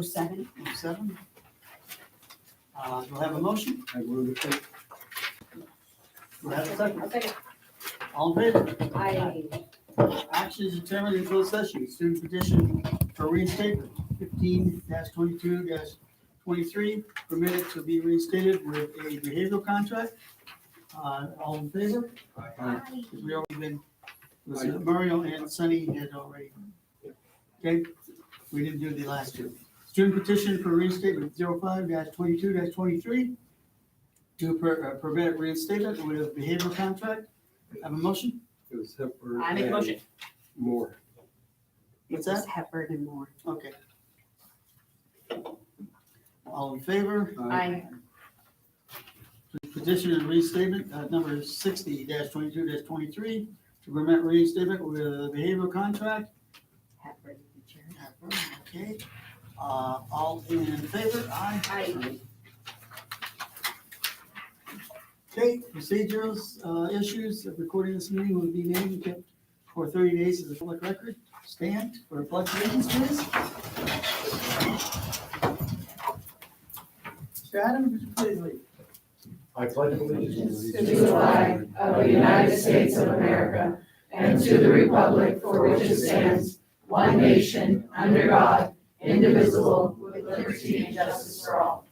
07. 07. Do I have a motion? I move the thing. Do I have a second? I'll second. All in favor? Aye. Actions determined in closed session, student petition for reinstatement, 15-22-23, permitted to be reinstated with a behavioral contract. All in favor? Because we already been, was it Mario and Sunny had already. Okay, we didn't do the last two. Student petition for reinstatement 05-22-23 to permit reinstatement with a behavioral contract. Have a motion? It was Hepburn. I make a motion. and Moore. What's It's that? Hepburn and Moore. Okay. All in favor? Aye. Petition and reinstatement, number 60-22-23 to permit reinstatement with a behavioral contract. Hepburn, the chair. Okay. All in favor? Aye. Aye. Okay, procedurals, issues of recording this meeting will be made and kept for 30 days as a public record. Stand for a pledge of allegiance, please. Mr. Adams, would you please lead? I pledge allegiance to the flag of the United States of America and to the republic for which it stands, one nation, under God, indivisible, with liberty and justice for all.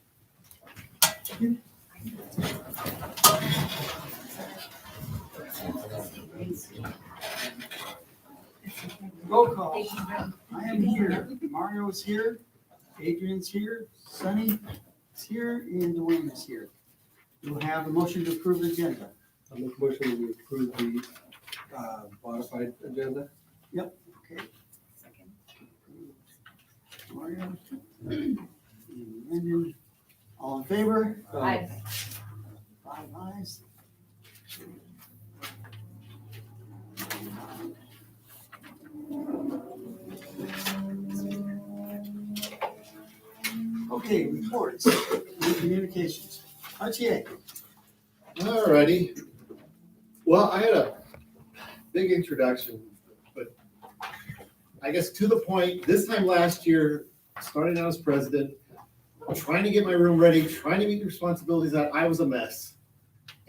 Roll call. I am here. Mario is here. Adrian's here. Sunny is here. And Dwayne is here. We'll have a motion to approve the agenda. I make a motion to approve the modified agenda. Okay. Mario. And Brandon. All in favor? Aye. 5 ayes. Okay, reports, and communications. RTA. Alrighty. Well, I had a big introduction, but I guess to the point, this time last year, starting out as president, trying to get my room ready, trying to meet the responsibilities that I was a mess.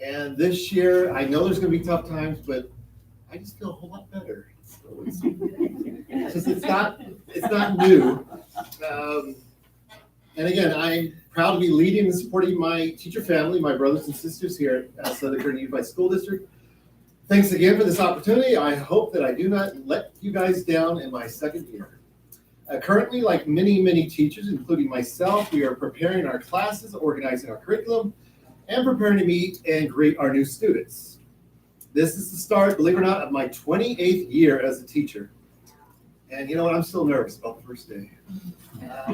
And this year, I know there's gonna be tough times, but I just feel a whole lot better. So it's not new. And again, I'm proud to be leading and supporting my teacher family, my brothers and sisters here at Southern Kern Unified School District. Thanks again for this opportunity. I hope that I do not let you guys down in my second year. Currently, like many teachers, including myself, we are preparing our classes, organizing our curriculum, and preparing to meet and greet our new students. This is the start, believe it or not, of my 28th year as a teacher. And you know what? I'm still nervous about the first day.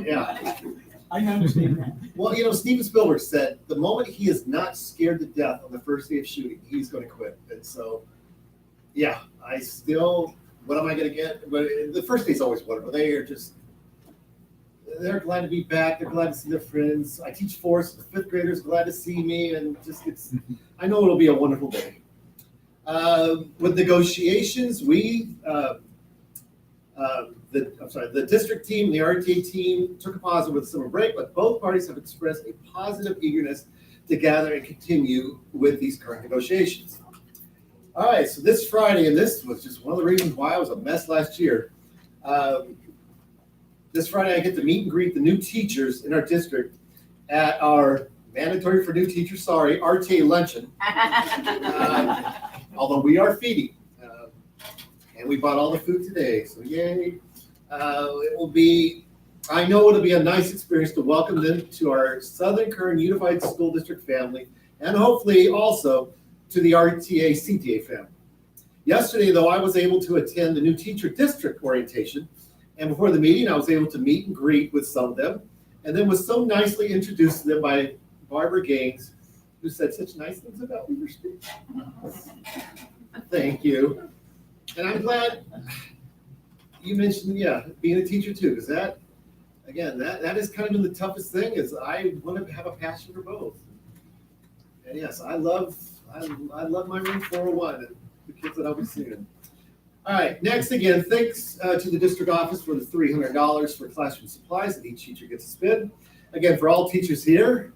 Yeah. I understand that. Well, you know, Steven Spielberg said the moment he is not scared to death on the first day of shooting, he's going to quit. And so, yeah, I still, what am I going to get? But the first day's always wonderful. They're glad to be back. They're glad to see their friends. I teach fourth, so the fifth graders glad to see me, and just I know it'll be a wonderful day. With negotiations, the district team, the RTA team took a pause over the summer break, but both parties have expressed a positive eagerness to gather and continue with these current negotiations. All right, so this Friday, and this was just one of the reasons why I was a mess last year. This Friday, I get to meet and greet the new teachers in our district at our mandatory for new teachers, RTA luncheon. Although we are feeding. And we bought all the food today, so yay. I know it'll be a nice experience to welcome them to our Southern Kern Unified School District family, and hopefully also to the RTA CTA family. Yesterday, though, I was able to attend the new teacher district orientation, and before the meeting, I was able to meet and greet with some of them, and then was so nicely introduced to them by Barbara Gaines, who said such nice things about Weaver Street. Thank you. And I'm glad you mentioned, being a teacher too, because that has kind of been the toughest thing, is I want to have a passion for both. And yes, I love my room 401 and the kids that I'll be seeing. All right, next again, thanks to the district office for the $300 for classroom supplies that each teacher gets to spend. Again, for all teachers here,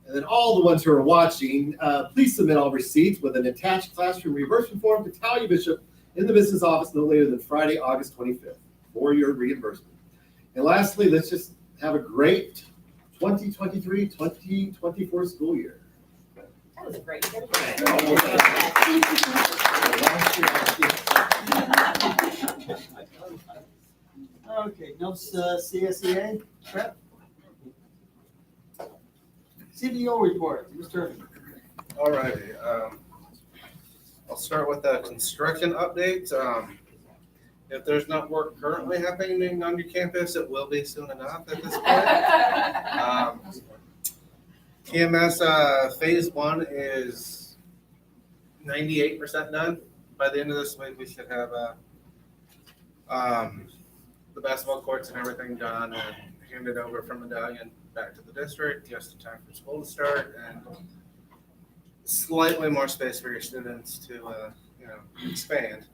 and then all the ones who are watching, please submit all receipts with an attached classroom reimbursement form to Talia Bishop in the business office no later than Friday, August 25th for your reimbursement. And lastly, let's just have a great 2023-2024 school year. That was great. Okay, no CSEA, prep. CBO report, Mr. All righty, I'll start with the construction update. If there's not work currently happening on your campus, it will be soon enough at this point. TMS phase 1 is 98% done. By the end of this week, we should have the basketball courts and everything done and handed over from Medallion back to the district, just in time for school to start, and slightly more space for your students to expand.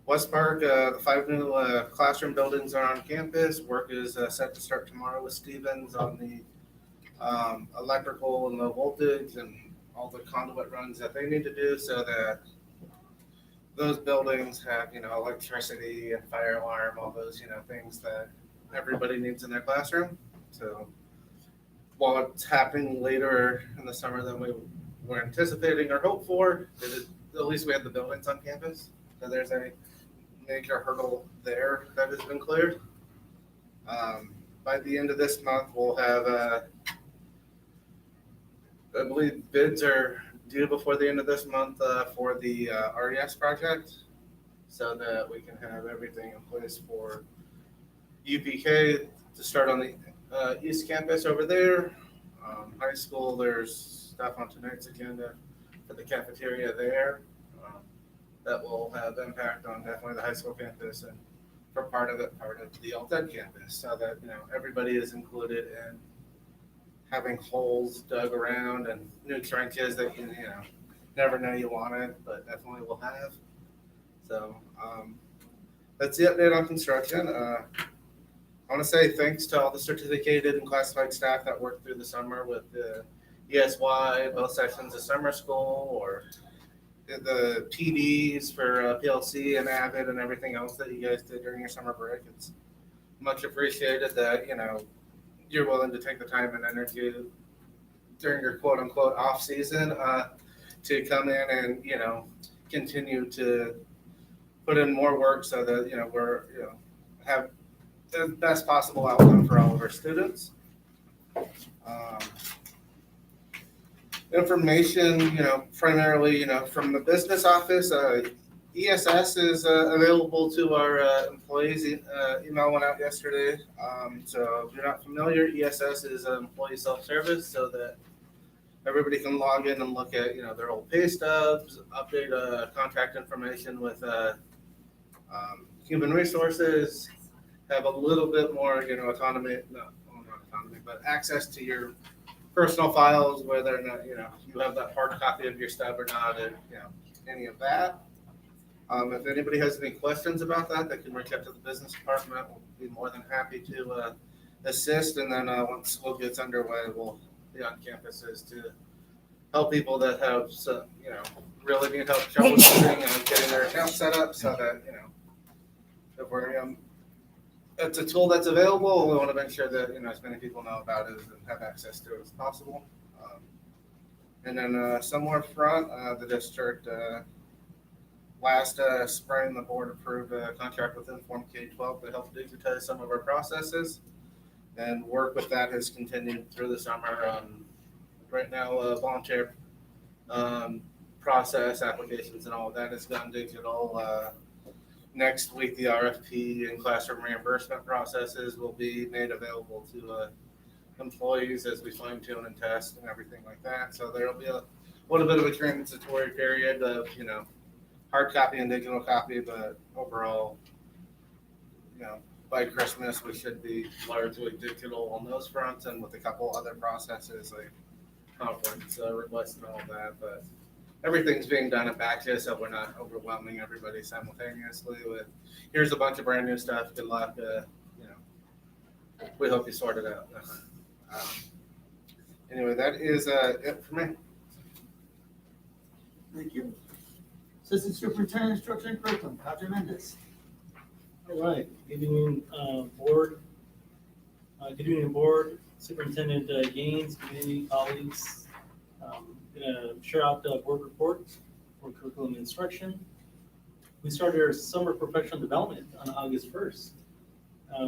West Park, the 5 new classroom buildings are on campus. Work is set to start tomorrow with Stevens on the electrical and low voltage and all the conduit runs that they need to do so that those buildings have, electricity and fire alarm, all those, things that everybody needs in their classroom. So while it's happening later in the summer than we were anticipating or hoped for, at least we have the buildings on campus. So there's a major hurdle there that has been cleared. By the end of this month, we'll have, I believe bids are due before the end of this month for the RES project, so that we can have everything in place for UPK to start on the East Campus over there. High school, there's stuff on tonight's agenda for the cafeteria there. That will have impact on definitely the high school campus and for part of the Alt-Ed campus, so that everybody is included in having holes dug around and new trenches that you never know you wanted, but definitely will have. So that's the update on construction. I want to say thanks to all the certificated and classified staff that worked through the summer with the ESY, both sections of summer school, or the PDs for PLC and Avid and everything else that you guys did during your summer break. It's much appreciated that, you're willing to take the time and energy during your quote unquote off season to come in and, continue to put in more work so that, we're, have the best possible outcome for all of our students. Information, primarily, from the business office. ESS is available to our employees. Email went out yesterday. So if you're not familiar, ESS is an employee self-service, so that everybody can log in and look at their old pay stubs, update contact information with human resources, have a little bit more autonomy, not autonomy, but access to your personal files, whether or not you have that hard copy of your stub or not, and any of that. If anybody has any questions about that, they can reach out to the business department. We'll be more than happy to assist. And then once school gets underway, we'll be on campuses to help people that have some, really need help troubleshooting and getting their account set up, so that if we're it's a tool that's available. We want to make sure that as many people know about it and have access to it as possible. And then somewhere front, the district last spring, the board approved a contract with Inform K-12 to help digitize some of our processes, and work with that has continued through the summer. Right now, volunteer process applications and all of that is done digital. Next week, the RFP and classroom reimbursement processes will be made available to employees as we fine tune and test and everything like that. So there'll be a little bit of a transitory period of, hard copy and digital copy, but overall, by Christmas, we should be largely digital on those fronts, and with a couple other processes like conference requests and all that. But everything's being done in batches, so we're not overwhelming everybody simultaneously with, here's a bunch of brand new stuff, good luck, we hope you sort it out. Anyway, that is it for me. Thank you. Assistant Superintendent, Instruction and Curriculum, Dr. Mendez. All right, good evening, board. Good evening, board, Superintendent Gaines, community colleagues. Gonna share out the board report for curriculum instruction. We started our summer professional development on August 1st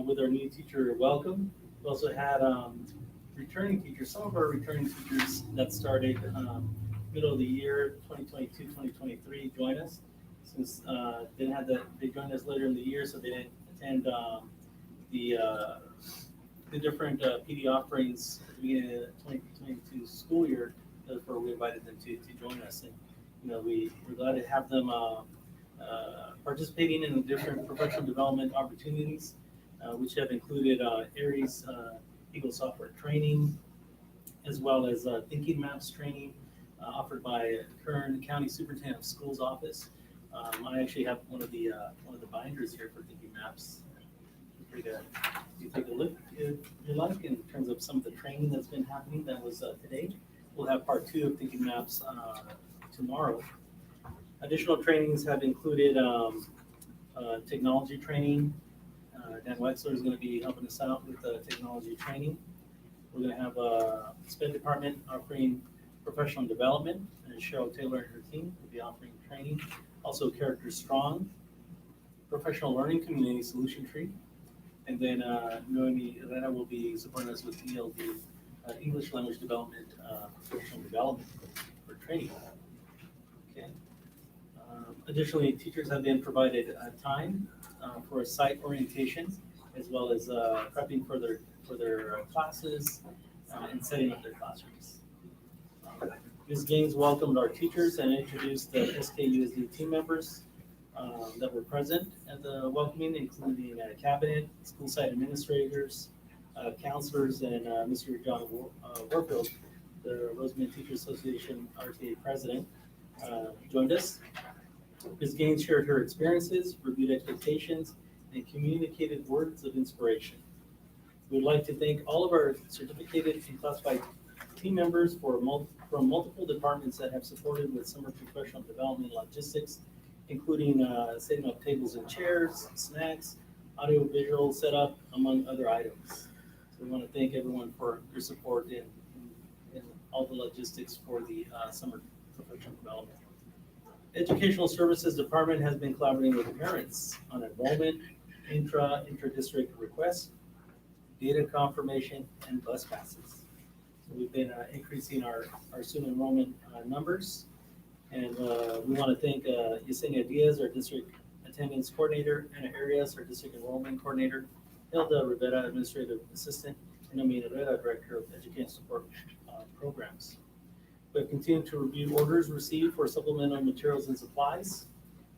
with our new teacher welcome. We also had returning teachers, some of our returning teachers that started middle of the year, 2022, 2023, join us. Since they joined us later in the year, so they didn't attend the different PD offerings at the beginning of the 2022 school year. Therefore, we invited them to join us, and we're glad to have them participating in the different professional development opportunities, which have included Aries Eagle software training, as well as Thinking Maps training offered by Kern County Superintendent of Schools Office. I actually have one of the binders here for Thinking Maps. Feel free to take a look if you like in terms of some of the training that's been happening. That was today. We'll have part 2 of Thinking Maps tomorrow. Additional trainings have included technology training. Dan Wexler is going to be helping us out with the technology training. We're going to have a SPED department offering professional development, and Cheryl Taylor and her team will be offering training. Also, Character Strong, Professional Learning Community Solution Tree, and then Noemi Herrera will be supporting us with ELD, English Language Development, Professional Development for training. Okay. Additionally, teachers have been provided time for a site orientation, as well as prepping for their classes and setting up their classrooms. Ms. Gaines welcomed our teachers and introduced the SKUSD team members that were present at the welcoming, including cabinet, school site administrators, counselors, and Mr. John Warfield, the Rosamond Teacher Association RTA president, joined us. Ms. Gaines shared her experiences, reviewed expectations, and communicated words of inspiration. We would like to thank all of our certificated and classified team members from multiple departments that have supported with summer professional development logistics, including setting up tables and chairs, snacks, audio visual setup, among other items. So we want to thank everyone for your support in all the logistics for the summer professional development. Educational Services Department has been collaborating with parents on enrollment, intra-district requests, data confirmation, and bus passes. So we've been increasing our student enrollment numbers, and we want to thank Yesenia Diaz, our district attendance coordinator, Anna Arias, our district enrollment coordinator, Hilda Rivera, administrative assistant, and Nomi Herrera, director of education support programs. We have continued to review orders received for supplemental materials and supplies,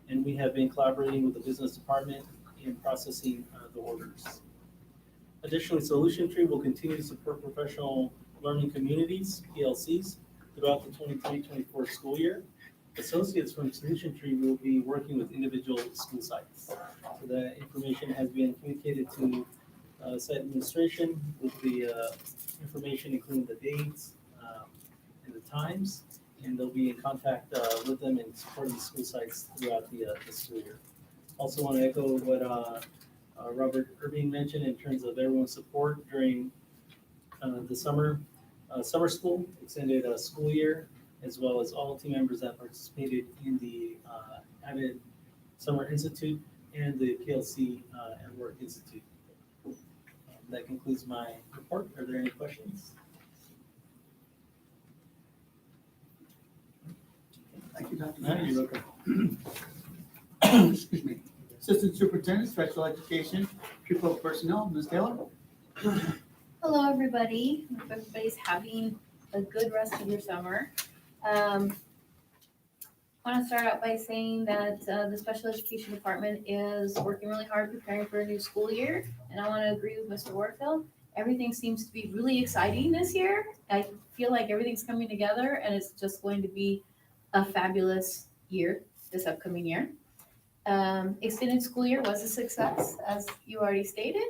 and we have been collaborating with the business department in processing the orders. Additionally, Solution Tree will continue to support professional learning communities, PLCs, throughout the 2023-24 school year. Associates from Solution Tree will be working with individual school sites. So that information has been communicated to site administration with the information, including the dates and the times, and they'll be in contact with them and supporting the school sites throughout the school year. Also want to echo what Robert Irving mentioned in terms of everyone's support during the summer school, extended school year, as well as all team members that participated in the Avid Summer Institute and the PLC at Work Institute. That concludes my report. Are there any questions? Thank you, Dr. No, Mendez. you're welcome. Excuse me. Assistant Superintendent, Special Education, Pupil Personnel, Ms. Taylor. Hello, everybody. Hope everybody's having a good rest of your summer. Want to start out by saying that the Special Education Department is working really hard preparing for a new school year, and I want to agree with Mr. Warfield. Everything seems to be really exciting this year. I feel like everything's coming together, and it's just going to be a fabulous year this upcoming year. Extended school year was a success, as you already stated.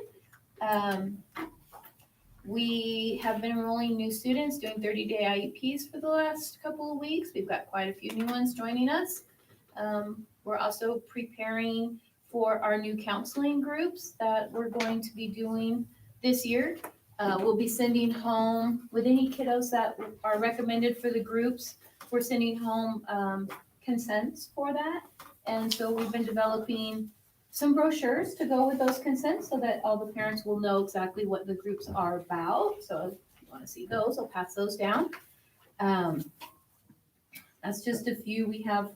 We have been enrolling new students, doing 30-day IEPs for the last couple of weeks. We've got quite a few new ones joining us. We're also preparing for our new counseling groups that we're going to be doing this year. We'll be sending home, with any kiddos that are recommended for the groups, we're sending home consents for that. And so we've been developing some brochures to go with those consents so that all the parents will know exactly what the groups are about. So if you want to see those, I'll pass those down. That's just a few. We have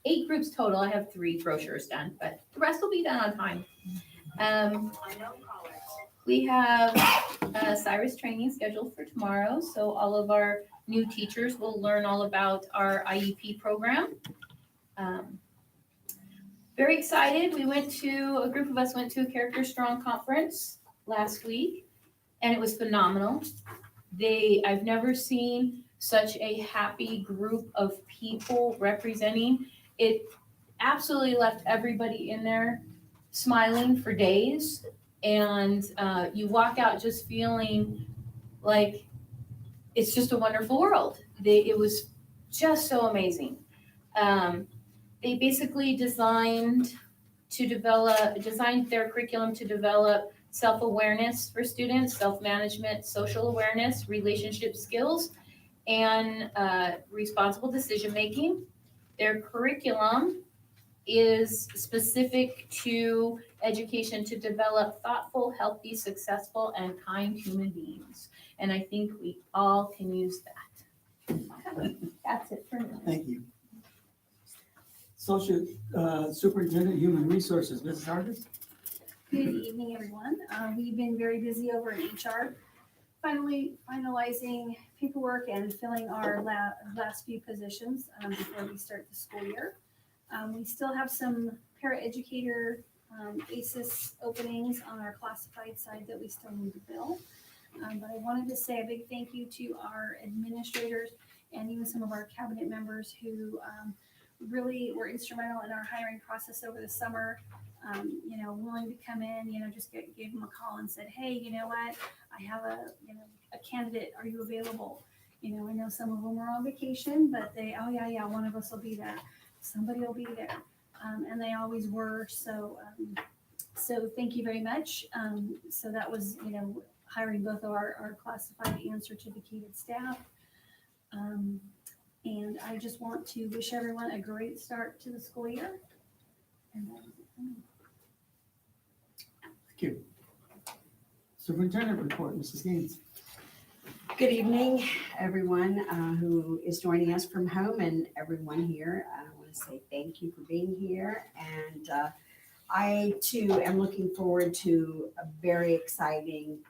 8 groups total. I have 3 brochures done, but the rest will be done on time. We have Cyrus training scheduled for tomorrow, so all of our new teachers will learn all about our IEP program. Very excited. A group of us went to a Character Strong conference last week, and it was phenomenal. I've never seen such a happy group of people representing. It absolutely left everybody in there smiling for days, and you walk out just feeling like it's just a wonderful world. It was just so amazing. They basically designed their curriculum to develop self-awareness for students, self-management, social awareness, relationship skills, and responsible decision-making. Their curriculum is specific to education to develop thoughtful, healthy, successful, and kind human beings. And I think we all can use that. That's it for me. Thank you. Social Superintendent, Human Resources, Mrs. Hargis. Good evening, everyone. We've been very busy over in HR, finally finalizing paperwork and filling our last few positions before we start the school year. We still have some paraeducator ACES openings on our classified side that we still need to fill. But I wanted to say a big thank you to our administrators and even some of our cabinet members who really were instrumental in our hiring process over the summer. Willing to come in, just gave them a call and said, hey, you know what, I have a candidate, are you available? I know some of them were on vacation, but oh yeah, one of us will be there. Somebody will be there. And they always were. So thank you very much. So that was, hiring both our classified and certificated staff. And I just want to wish everyone a great start to the school year. And that is it for me. Thank you. Superintendent report, Mrs. Gaines. Good evening, everyone who is joining us from home and everyone here. I want to say thank you for being here. And I too am looking forward to a very exciting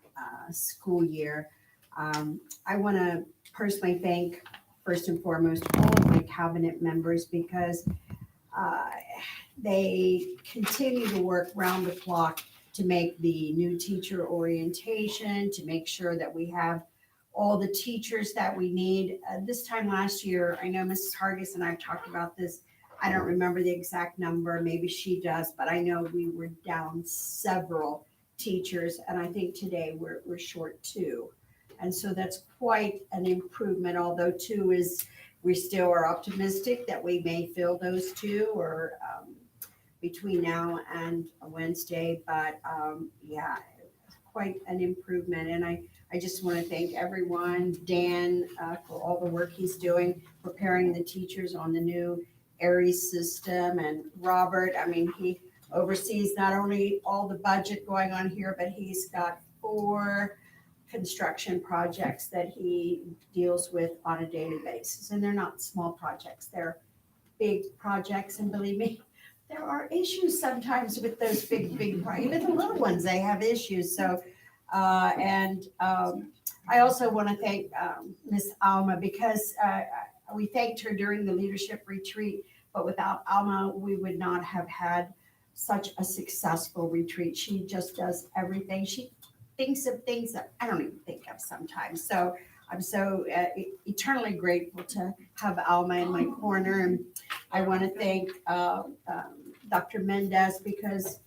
school year. I want to personally thank, first and foremost, all of my cabinet members because they continue to work round the clock to make the new teacher orientation, to make sure that we have all the teachers that we need. This time last year, I know Mrs. Hargis and I have talked about this. I don't remember the exact number, maybe she does, but I know we were down several teachers, and I think today we're short 2. And so that's quite an improvement, although 2 is, we still are optimistic that we may fill those 2 or between now and Wednesday, but yeah, quite an improvement. And I just want to thank everyone, Dan, for all the work he's doing, preparing the teachers on the new ARIES system, and Robert, he oversees not only all the budget going on here, but he's got 4 construction projects that he deals with on a daily basis. And they're not small projects, they're big projects. And believe me, there are issues sometimes with those big projects. Even the little ones, they have issues. So, I also want to thank Miss Alma because we thanked her during the leadership retreat, but without Alma, we would not have had such a successful retreat. She just does everything. She thinks of things that I don't even think of sometimes. So I'm so eternally grateful to have Alma in my corner. And I want to thank Dr. Mendez, because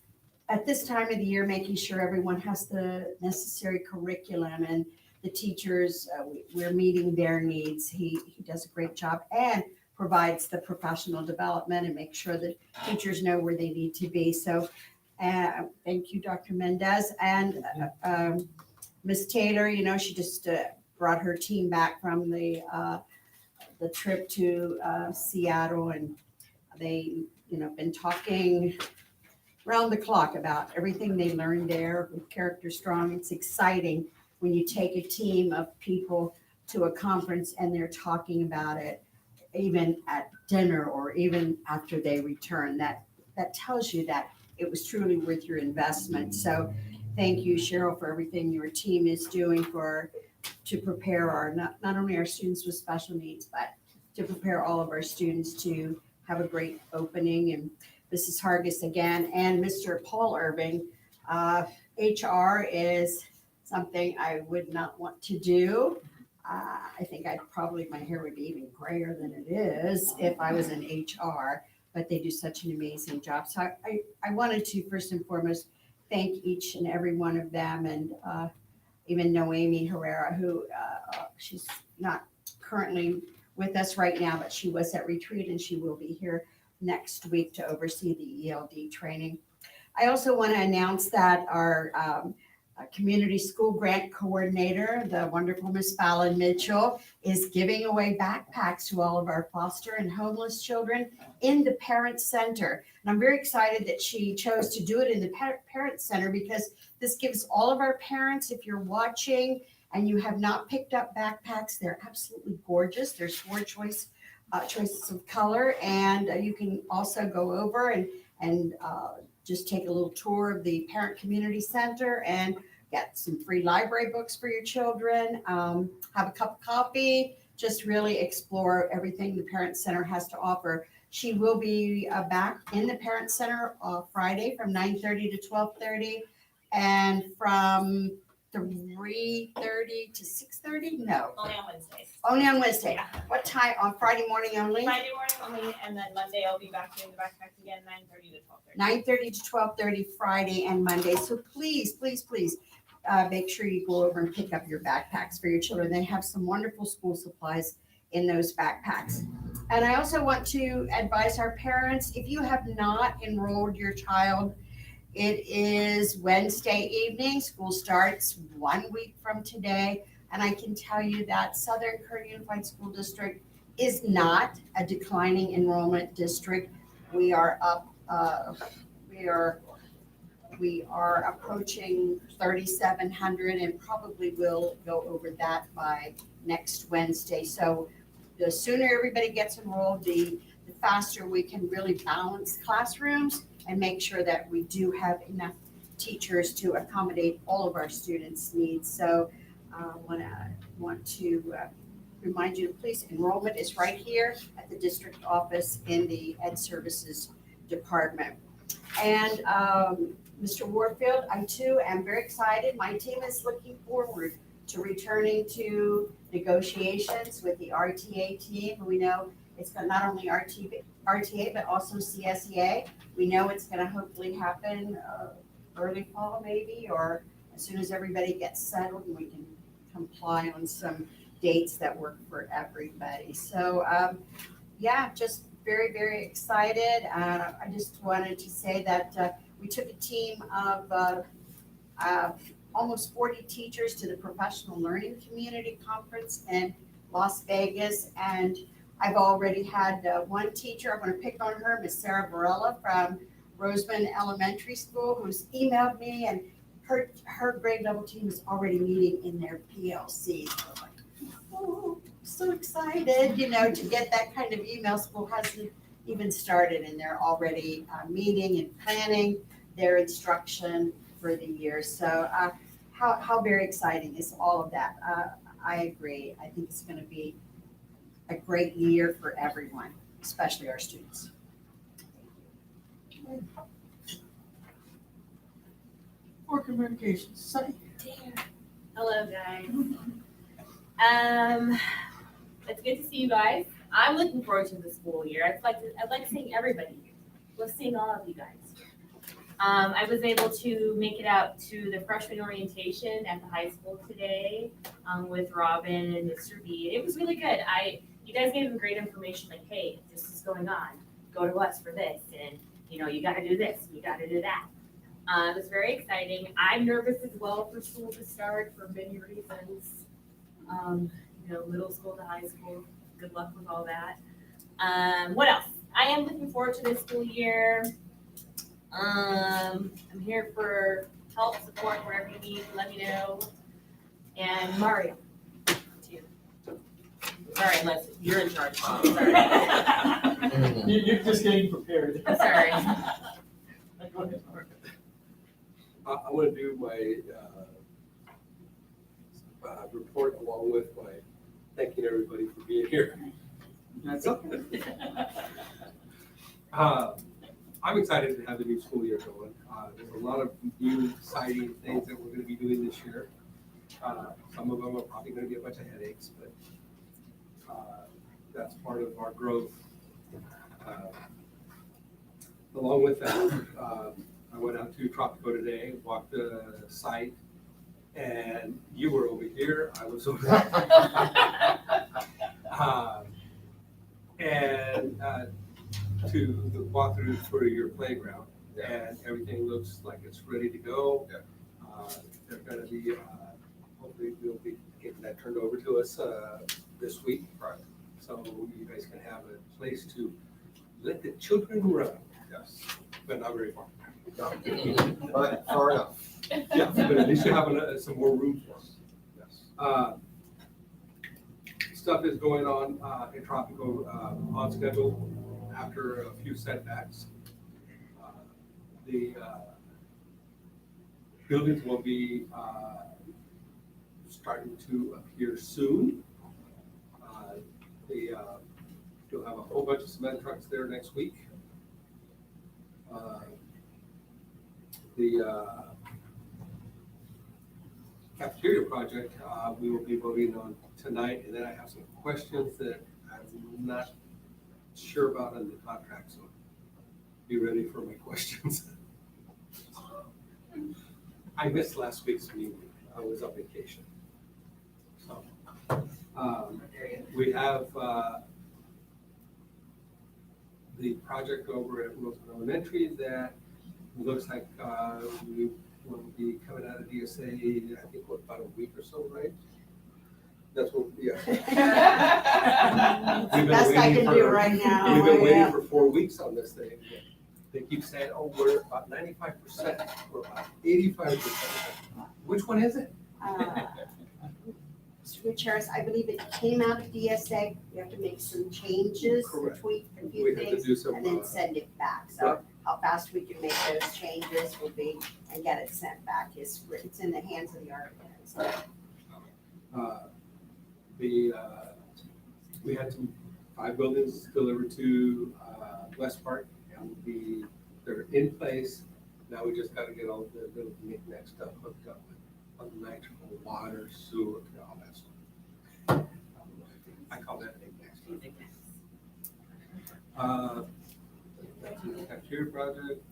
at this time of the year, making sure everyone has the necessary curriculum and the teachers, we're meeting their needs. He does a great job and provides the professional development and makes sure that teachers know where they need to be. So thank you, Dr. Mendez. And Ms. Taylor, you know, she just brought her team back from the trip to Seattle, and they, you know, been talking round the clock about everything they learned there with Character Strong. It's exciting when you take a team of people to a conference and they're talking about it, even at dinner or even after they return. That tells you that it was truly worth your investment. So thank you, Cheryl, for everything your team is doing to prepare our, not only our students with special needs, but to prepare all of our students to have a great opening. And Mrs. Hargis again, and Mr. Paul Irving. HR is something I would not want to do. I think my hair would be even grayer than it is if I was in HR, but they do such an amazing job. So I wanted to first and foremost thank each and every one of them, and even Noemi Herrera, who she's not currently with us right now, but she was at retreat and she will be here next week to oversee the ELD training. I also want to announce that our community school grant coordinator, the wonderful Miss Fallon Mitchell, is giving away backpacks to all of our foster and homeless children in the Parent Center. And I'm very excited that she chose to do it in the Parent Center, because this gives all of our parents, if you're watching and you have not picked up backpacks, they're absolutely gorgeous. There's 4 choices of color, and you can also go over and just take a little tour of the Parent Community Center and get some free library books for your children, have a cup of coffee, just really explore everything the Parent Center has to offer. She will be back in the Parent Center Friday from 9:30 to 12:30, and from 3:30 to 6:30? No, Only on Wednesdays. only on Wednesday. What time? On Friday morning only? Friday morning only, and then Monday I'll be back doing the backpacks again, 9:30 to 12:30. 9:30 to 12:30 Friday and Monday. So please, please, please make sure you go over and pick up your backpacks for your children. They have some wonderful school supplies in those backpacks. And I also want to advise our parents, if you have not enrolled your child, it is Wednesday evening. School starts 1 week from today. And I can tell you that Southern Kern Unified School District is not a declining enrollment district. We are up, we are approaching 3,700 and probably will go over that by next Wednesday. So the sooner everybody gets enrolled, the faster we can really balance classrooms and make sure that we do have enough teachers to accommodate all of our students' needs. So I want to remind you to please, enrollment is right here at the district office in the Ed Services Department. And Mr. Warfield, I too am very excited. My team is looking forward to returning to negotiations with the RTA team. We know it's not only RTA, but also CSEA. We know it's going to hopefully happen early fall maybe, or as soon as everybody gets settled and we can comply on some dates that work for everybody. So yeah, just very, very excited. I just wanted to say that we took a team of almost 40 teachers to the Professional Learning Community Conference in Las Vegas, and I've already had one teacher, I'm going to pick on her, Miss Sarah Varela from Roseman Elementary School, who's emailed me, and her grade level team is already meeting in their PLC. So I'm like, oh, so excited, you know, to get that kind of email. School hasn't even started, and they're already meeting and planning their instruction for the year. So how very exciting is all of that? I agree. I think it's going to be a great year for everyone, especially our students. For communications, Sunny. Hello, guys. It's good to see you guys. I'm looking forward to the school year. I'd like seeing everybody here. Love seeing all of you guys. I was able to make it out to the freshman orientation at the high school today, with Robin and Mr. B. It was really good. You guys gave them great information, like, hey, this is going on. Go to us for this, and you gotta do this, you gotta do that. It was very exciting. I'm nervous as well for school to start for many reasons. Middle school to high school. Good luck with all that. What else? I am looking forward to this school year. I'm here for help, support, wherever you need, let me know. And Mario, too. Sorry, unless you're in charge. Sorry. You're just getting prepared. Sorry. Go ahead, Mark. I want to do my report along with my thanking everybody for being here. That's okay. I'm excited to have the new school year going. There's a lot of new exciting things that we're going to be doing this year. Some of them are probably going to be a bunch of headaches, but that's part of our growth. Along with that, I went out to Tropico today, walked the site, and you were over here, I was over there. To walk through for your playground, and everything looks like it's ready to go. They're gonna be, hopefully we'll be getting that turned over to us this week. Right. So you guys can have a place to let the children run. Yes. But not very far. But far enough. Yeah, but at least you have some more room for us. Yes. Stuff is going on in Tropico on schedule after a few setbacks. The buildings will be starting to appear soon. You'll have a whole bunch of cement trucks there next week. The cafeteria project, we will be voting on tonight, and then I have some questions that I'm not sure about in the contract, so be ready for my questions. I missed last week's meeting. I was on vacation. So, we have the project over at Roseman Elementary that looks like we will be coming out of DSA, I think, what, about a week or so, right? That's what, yeah. We've been Best I waiting can do for- right now. We've been waiting yeah. for 4 weeks on this thing. They keep saying, oh, we're about 95%, we're about 85%. Which one is it? Mr. Gutierrez, I believe it came out of DSA. We have to make some changes, Correct. tweak a We few have to things, do some, and then send it back. So right. how fast we can make those changes will be, and get it sent back. It's in the hands of the architects. We had 5 buildings delivered to West Park, and they're in place. Now we just gotta get all the little knickknack stuff hooked up with electrical, water, sewer, and all that stuff. I call that knickknacks. Cafeteria project,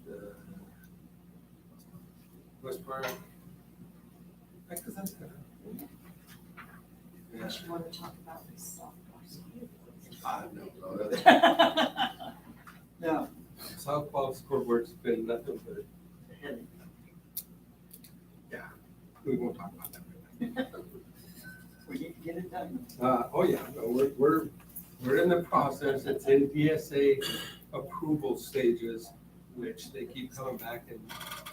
West Park. I guess that's good. Yeah. Unless you want to talk about this software. No. Now, Southpaw scoreboard's been nothing but, yeah, we won't talk about that right now. we need to get it done. Oh yeah, no, we're in the process, it's in DSA approval stages, which they keep coming back and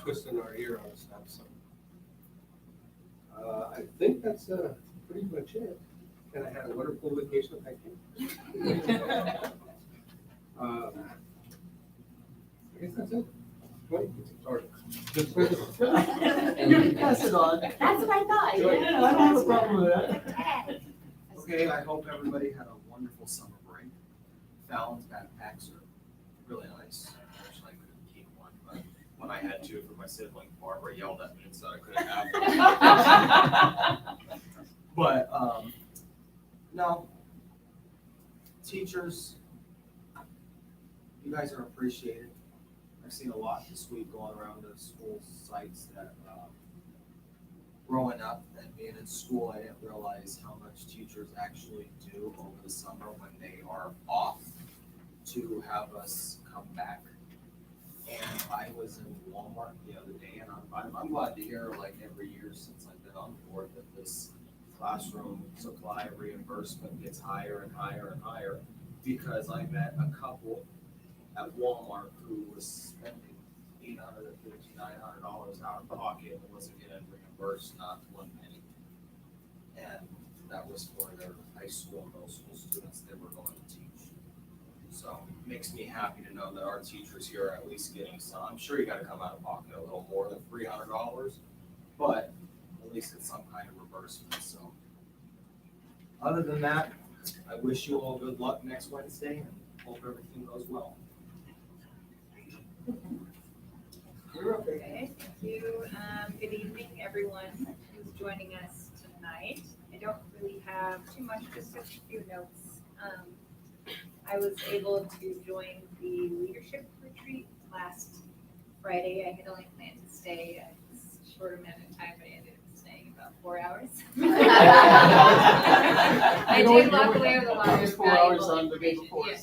twisting our ear on stuff, so. I think that's pretty much it, and I had a wonderful vacation, thank you. I guess that's it. Wait, sorry. Just wait. You can pass it on. That's what I thought. I don't have a problem with that. Okay, I hope everybody had a wonderful summer break. Fallon's backpacks are really nice. Actually, I couldn't keep one, but when I had to for my sibling, Barbara yelled at me and said I couldn't have one. But teachers, you guys are appreciated. I've seen a lot this week going around the school sites that, growing up and being in school, I didn't realize how much teachers actually do over the summer when they are off to have us come back. And I was in Walmart the other day, and I'm glad to hear, like, every year since I've been on board, that this classroom supply reimbursement gets higher and higher and higher, because I met a couple at Walmart who was spending $850, $900 out of pocket and wasn't getting reimbursed, not one penny. And that was for their high school and middle school students they were going to teach. So it makes me happy to know that our teachers here are at least getting some. I'm sure you gotta come out of pocket a little more than $300, but at least it's some kind of reimbursement, so. Other than that, I wish you all good luck next Wednesday and hope everything goes well. Okay, thank you. Good evening, everyone who's joining us tonight. I don't really have too much, just a few notes. I was able to join the leadership retreat last Friday. I had only planned to stay a short amount of time, but I ended up staying about 4 hours. I did walk away with a lot of 4 hours valuable on the day information. before. Yeah.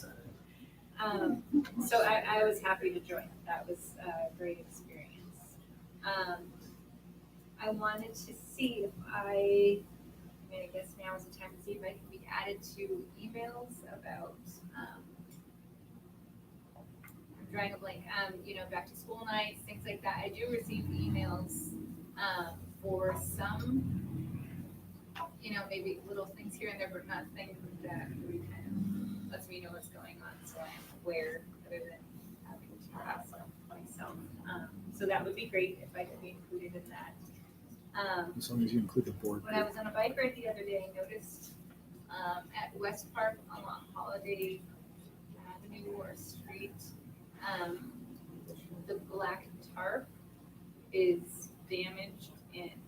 So I was happy to join. That was a great experience. I wanted to see if I guess now is the time to see if I can be added to emails about, I'm drawing a blank, back to school nights, things like that. I do receive emails for some, maybe little things here and there, but not things that really kind of lets me know what's going on, so I'm aware, other than having to pass on myself. So that would be great if I could be included in that. As long as you include the board. When I was on a bike ride the other day, I noticed at West Park along Holiday Avenue or Street, the black tarp is damaged and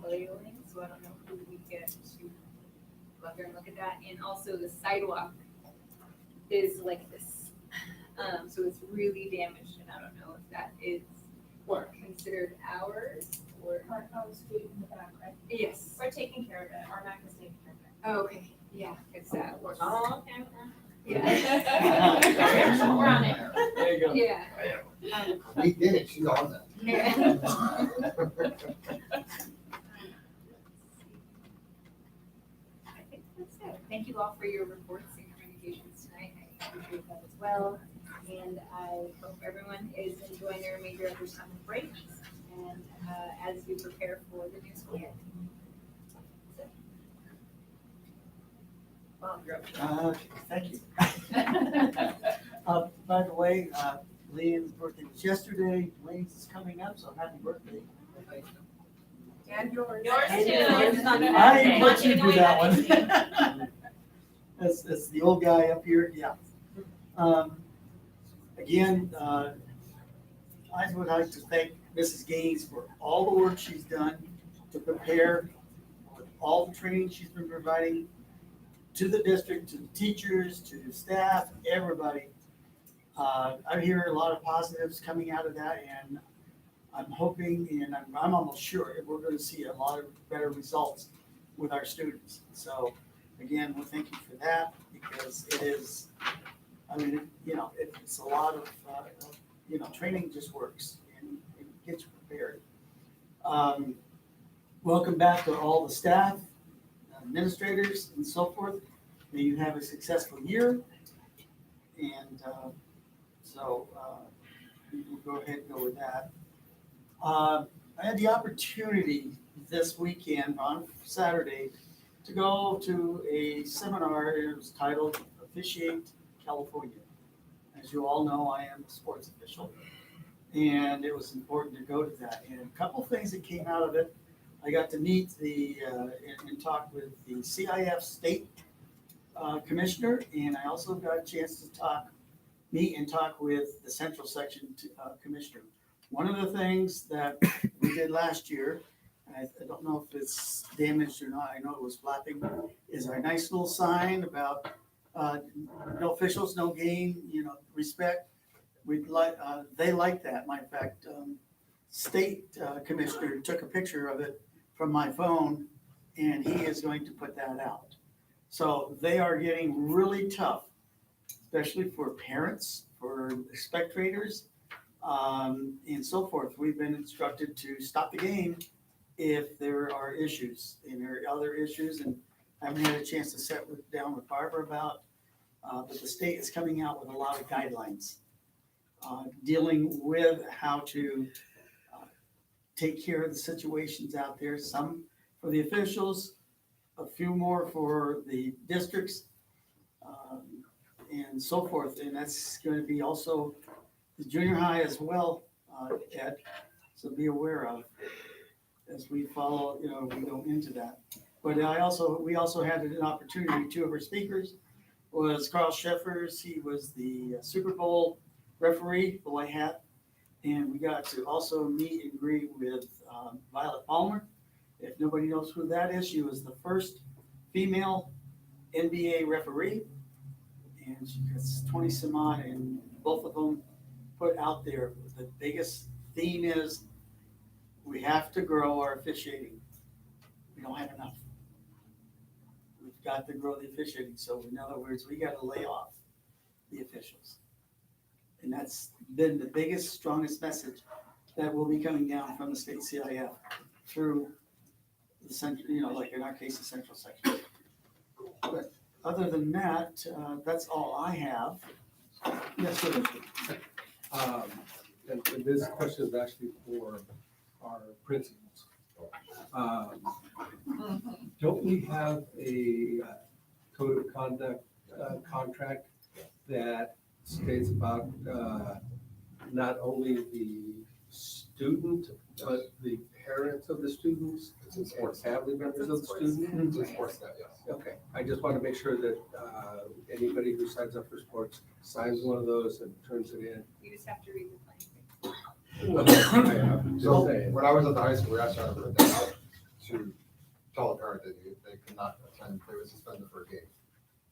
flailing, so I don't know who we get to go out there and look at that. And also the sidewalk is like this, so it's really damaged, and I don't know if that is considered ours or. On the street in the back, right? Yes. We're taking care of it. Our Mac is taking care of it. Oh, okay, yeah, it's that. Oh, okay. Yeah. We're on it. There you go. Yeah. We did it, she's on that. I think that's it. Thank you all for your reports and communications tonight. I appreciate that as well. And I hope everyone is enjoying the remainder of their summer break and as you prepare for the new school year. Bob, you're up. Thank you. By the way, Leanne's birthday was yesterday, Wayne's is coming up, so happy birthday. And yours. Yours too. I It's not gonna I happen. didn't let you Not do even that knowing one. That's the old guy up here, yeah. Again, I would like to thank Mrs. Gaines for all the work she's done to prepare, all the training she's been providing to the district, to the teachers, to the staff, everybody. I hear a lot of positives coming out of that, and I'm hoping, and I'm almost sure that we're going to see a lot of better results with our students. So again, we thank you for that, because it is, it's a lot of, training just works and it gets you prepared. Welcome back to all the staff, administrators, and so forth. May you have a successful year. And we'll go ahead and go with that. I had the opportunity this weekend on Saturday to go to a seminar. It was titled Officiate California. As you all know, I am a sports official, and it was important to go to that. And a couple things that came out of it, I got to meet and talk with the CIF state commissioner, and I also got a chance to meet and talk with the central section commissioner. One of the things that we did last year, I don't know if it's damaged or not, I know it was flapping, is our nice little sign about no officials, no game, respect. We'd like, they like that. Matter of fact, state commissioner took a picture of it from my phone, and he is going to put that out. So they are getting really tough, especially for parents, for spectators, and so forth. We've been instructed to stop the game if there are issues, and there are other issues, and I haven't had a chance to sit down with Barbara about, but the state is coming out with a lot of guidelines dealing with how to take care of the situations out there, some for the officials, a few more for the districts, and so forth. And that's going to be also the junior high as well, Ed, so be aware of as we follow, we go into that. But we also had an opportunity, two of our speakers was Carl Sheffers. He was the Super Bowl referee, the white hat. And we got to also meet and greet with Violet Palmer. If nobody knows who that is, she was the first female NBA referee. And she gets 20 some odd, and both of them put out there. The biggest theme is we have to grow our officiating. We don't have enough. We've got to grow the officiating. So in other words, we got to lay off the officials. And that's been the biggest, strongest message that will be coming down from the state CIF through the central, like in our case, the central section. But other than that, that's all I have. Yes, sir. And this question is actually for our principals. Don't we have a code of conduct contract that states about not only the student, but the parents of the students and family members of the student? It's sports that, yes. Okay, I just want to make sure that anybody who signs up for sports signs one of those and turns it in. You just have to read the claim. So when I was at the high school, we actually had to put that out to tell a parent that they could not attend, they would suspend them for a game.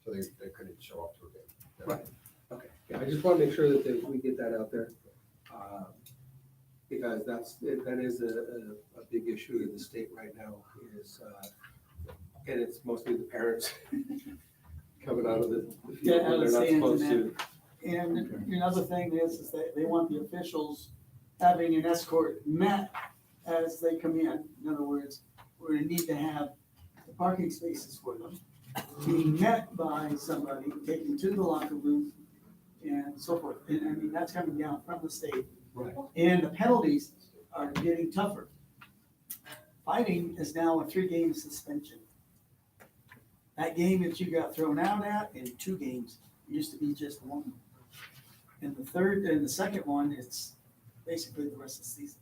So they couldn't show up to a game. Right. Okay, yeah, I just want to make sure that we get that out there. Because that is a big issue in the state right now is, and it's mostly the parents coming out of the field when they're not supposed to. And another thing is that they want the officials having an escort met as they come in. In other words, we're gonna need to have the parking spaces for them, being met by somebody, taken to the locker room, and so forth. And I mean, that's coming down from the state. Right. And the penalties are getting tougher. Fighting is now a 3-game suspension. That game that you got thrown out at in 2 games used to be just 1. And the second one, it's basically the rest of the season.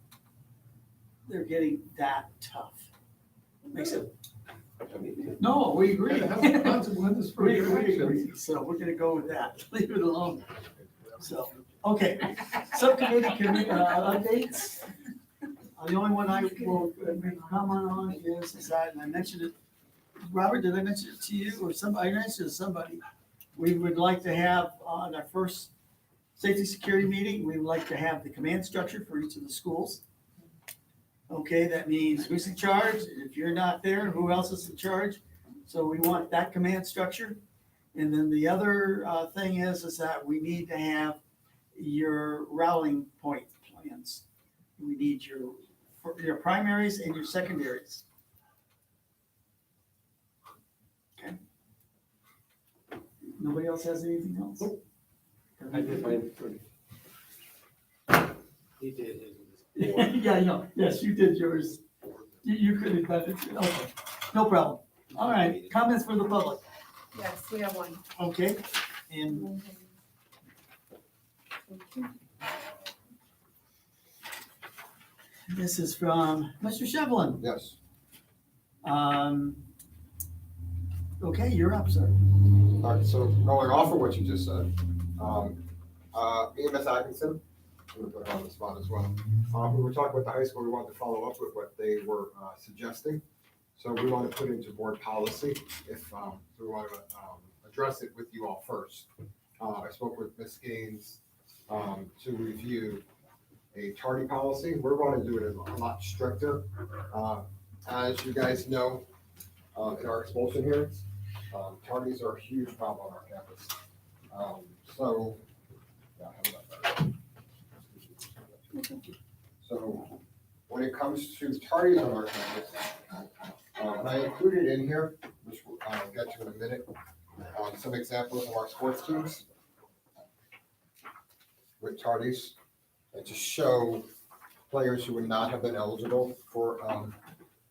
They're getting that tough. Makes it. No, we agree. Consequences for We your actions. agree. So we're gonna go with that. Leave it alone. So, okay. Subcommittee updates. The only one I will make a comment on is that, and I mentioned it, Robert, did I mention it to you or somebody? I mentioned it to somebody. We would like to have on our first safety security meeting, we would like to have the command structure for each of the schools. Okay, that means who's in charge? If you're not there, who else is in charge? So we want that command structure. And then the other thing is that we need to have your rallying point plans. We need your primaries and your secondaries. Okay. Nobody else has anything else? I did mine for He did. Yeah, I know. Yes, you did yours. You could have done it. Okay, no problem. All right, comments for the public. Yes, we have one. Okay, and this is from Mr. Shevlin. Yes. Okay, you're up, sir. All right, so going off of what you just said, EMS Atkinson, I'm gonna put her on the spot as well. We were talking with the high school, we wanted to follow up with what they were suggesting. So we want to put into board policy if, so we want to address it with you all first. I spoke with Ms. Gaines to review a tardy policy. We're going to do it a lot stricter. As you guys know, in our expulsion hearings, tardies are a huge problem on our campus. So, yeah, how about that? So, when it comes to tardies on our campus, and I included in here, which I'll get to in a minute, some examples of our sports teams with tardies, and to show players who would not have been eligible for,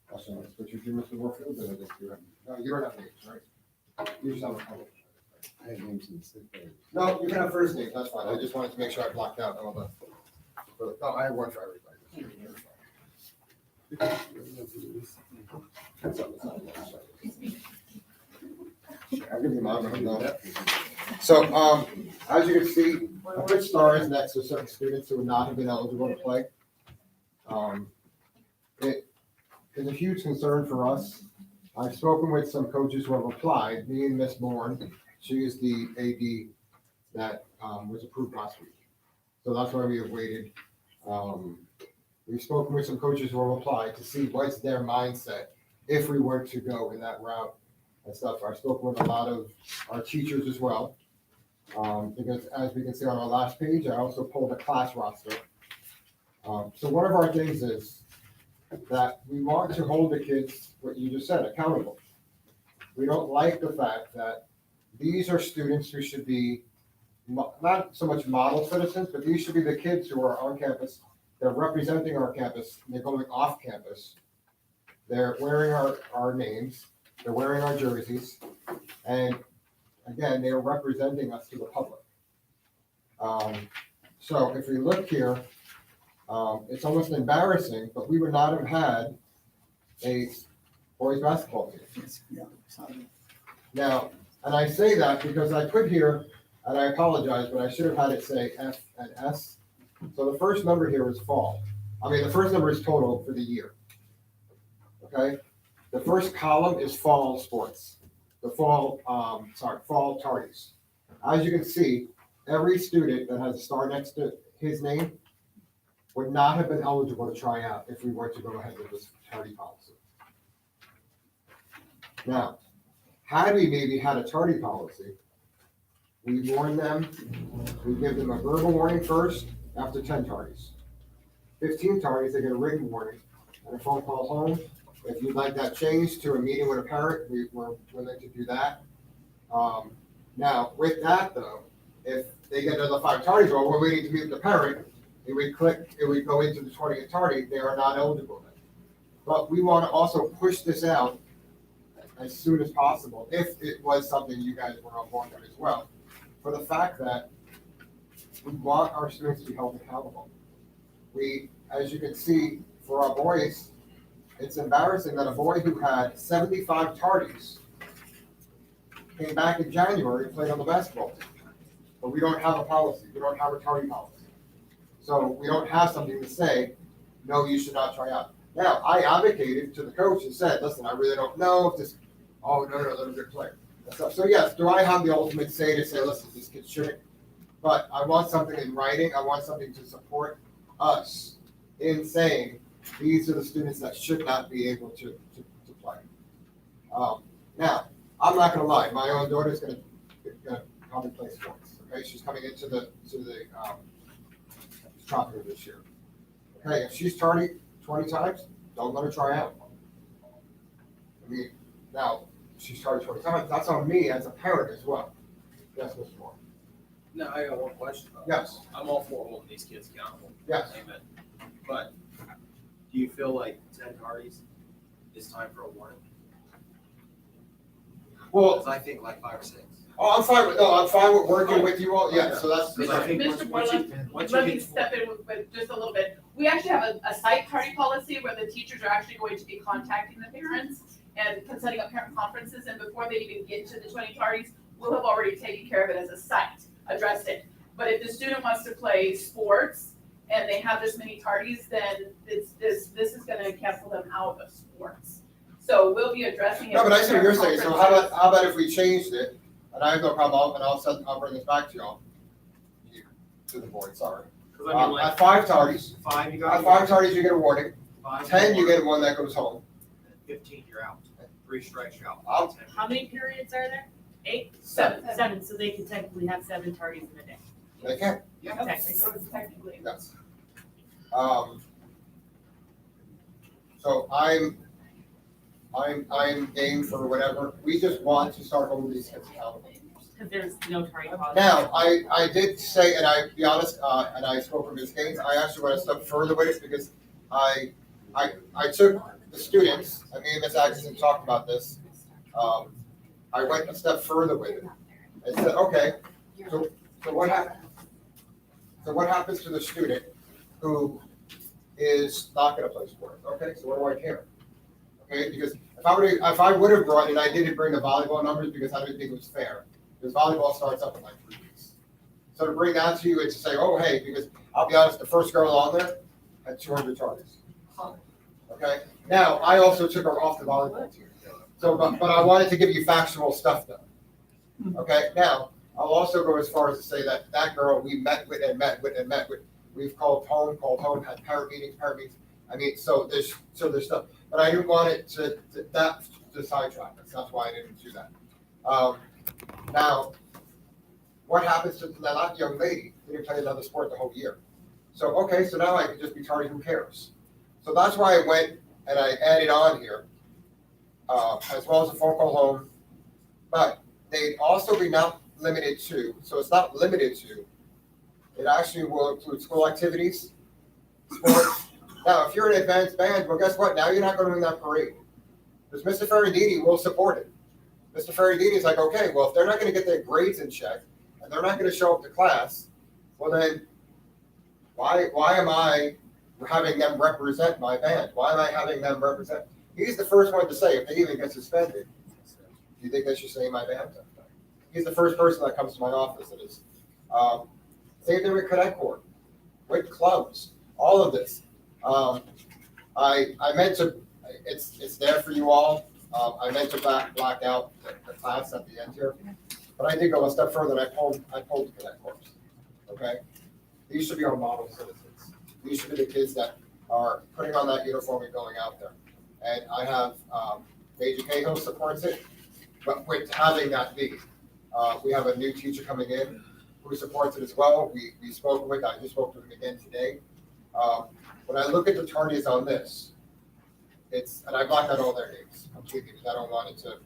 what you do, Mr. Warfield, and I think you have, no, you don't have names, right? You just have a couple. I have names in the state. No, you can have first names, that's fine, I just wanted to make sure I blocked out all the, no, I have one for everybody. I'll give you mine when I'm done. So, as you can see, I put stars next to certain students who would not have been eligible to play. It is a huge concern for us. I've spoken with some coaches who have applied, me and Miss Bourne. She is the AD that was approved last week. So that's why we have waited. We've spoken with some coaches who have applied to see what's their mindset if we were to go in that route and stuff. I've spoken with a lot of our teachers as well. Because as we can see on our last page, I also pulled a class roster. So one of our things is that we want to hold the kids, what you just said, accountable. We don't like the fact that these are students who should be not so much model citizens, but these should be the kids who are on campus. They're representing our campus. They're going off campus. They're wearing our names. They're wearing our jerseys. And again, they are representing us to the public. So if we look here, it's almost embarrassing, but we would not have had a boys basketball team. Now, and I say that because I put here, and I apologize, but I should have had it say F and S. So the first number here is fall. I mean, the first number is total for the year. Okay? The first column is fall sports. The fall tardies. As you can see, every student that has a star next to his name would not have been eligible to try out if we were to go ahead with this tardy policy. Now, had we maybe had a tardy policy, we warn them, we give them a verbal warning first after 10 tardies. 15 tardies, they get a written warning and a phone call home. If you'd like that changed to a meeting with a parent, we're willing to do that. Now, with that though, if they get another 5 tardies, well, we're waiting to meet with the parent, it would go into the 20th tardy, they are not eligible then. But we want to also push this out as soon as possible, if it was something you guys were on board with as well, for the fact that we want our students to be held accountable. We, as you can see, for our boys, it's embarrassing that a boy who had 75 tardies came back in January and played on the basketball team. But we don't have a policy. We don't have a tardy policy. So we don't have something to say, no, you should not try out. Now, I advocated to the coach and said, listen, I really don't know if this, oh, no, they're a good player. So yes, do I have the ultimate say to say, listen, this kid shouldn't? But I want something in writing. I want something to support us in saying, these are the students that should not be able to play. Now, I'm not gonna lie, my own daughter's gonna probably play sports, okay? She's coming into the tropical this year. Okay, if she's tardy 20 times, don't let her try out. I mean, now, she's tardy 20 times, that's on me as a parent as well. Yes, Mr. Moore. No, I got one question. Yes. I'm all for holding these kids accountable. Yes. Amen. But do you feel like 10 tardies is time for a warning? Well, 'Cause I think like 5 or 6. oh, I'm fine with working with you all, yeah, so that's. Because I think Mr. Borland, once let you me get step in with just a little bit. We actually have a site tardy policy where the teachers are actually going to be contacting the parents and setting up parent conferences, and before they even get to the 20 tardies, we'll have already taken care of it as a site, addressed it. But if the student wants to play sports and they have this many tardies, then this is gonna cancel them out of sports. So we'll be addressing it. No, but I see what you're saying, with so parent how about if we changed it and I have no problem, and I'll bring this back to y'all. To the board, sorry. At 5 tardies, Five, you at got. 5 tardies, you get a warning. 10, you get one that goes home. 15, you're out. 3 strikes, you're out. Out. How many periods are there? 8? 7. 7, so they can technically have 7 tardies in a day. They can, Okay. So it's technically. yes. So I'm game for whatever. We just want to start holding these kids accountable. Because there's no tardy policy. Now, I did say, and I, be honest, and I spoke with Ms. Gaines, I actually went a step further with it because I took the students, and me and Ms. Atkinson talked about this. I went a step further with it and said, okay, so what happens? So what happens to the student who is not gonna play sports? Okay, so what do I care? Okay, because if I would have brought, and I didn't bring the volleyball numbers because I didn't think it was fair, because volleyball starts up in like 3 weeks. So to bring that to you and to say, oh, hey, because I'll be honest, the first girl on there had 200 targets. Okay, now, I also took her off the volleyball team. So, but I wanted to give you factual stuff though. Okay, now, I'll also go as far as to say that that girl, we met with and met with and met with. We've called home, had parent meetings. I mean, so there's stuff, but I didn't want it to sidetrack us. That's why I didn't do that. Now, what happens to that young lady? Didn't play another sport the whole year. So, okay, so now I can just be tardy, who cares? So that's why I went and I added on here, as well as a phone call home, but they'd also be not limited to, so it's not limited to, it actually will include school activities, sports. Now, if you're an advanced band, well, guess what? Now you're not going to win that parade. Because Mr. Ferrandini will support it. Mr. Ferrandini is like, okay, well, if they're not going to get their grades in check, and they're not going to show up to class, well then, why am I having them represent my band? Why am I having them represent? He's the first one to say, if they even get suspended, do you think they should say my band? He's the first person that comes to my office and is, same thing with cadet corps, with clubs, all of this. I meant to, it's there for you all. I meant to black out the class at the end here, but I did go a step further and I pulled the cadet corps. Okay, these should be our model citizens. These should be the kids that are putting on that uniform and going out there. And I have Major Cahill supports it, but with having that be, we have a new teacher coming in who supports it as well. We spoke with, I just spoke to him again today. When I look at the tardies on this, and I blocked out all their names completely because I don't want it to,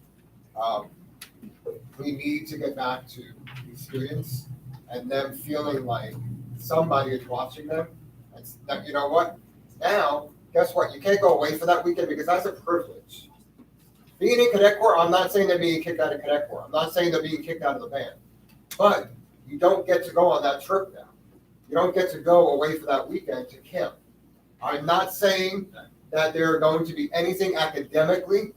we need to get back to these students and them feeling like somebody is watching them. And that, you know what? Now, guess what? You can't go away for that weekend because that's a privilege. Being in cadet corps, I'm not saying they're being kicked out of cadet corps. I'm not saying they're being kicked out of the band. But you don't get to go on that trip now. You don't get to go away for that weekend to camp. I'm not saying that there are going to be anything academically.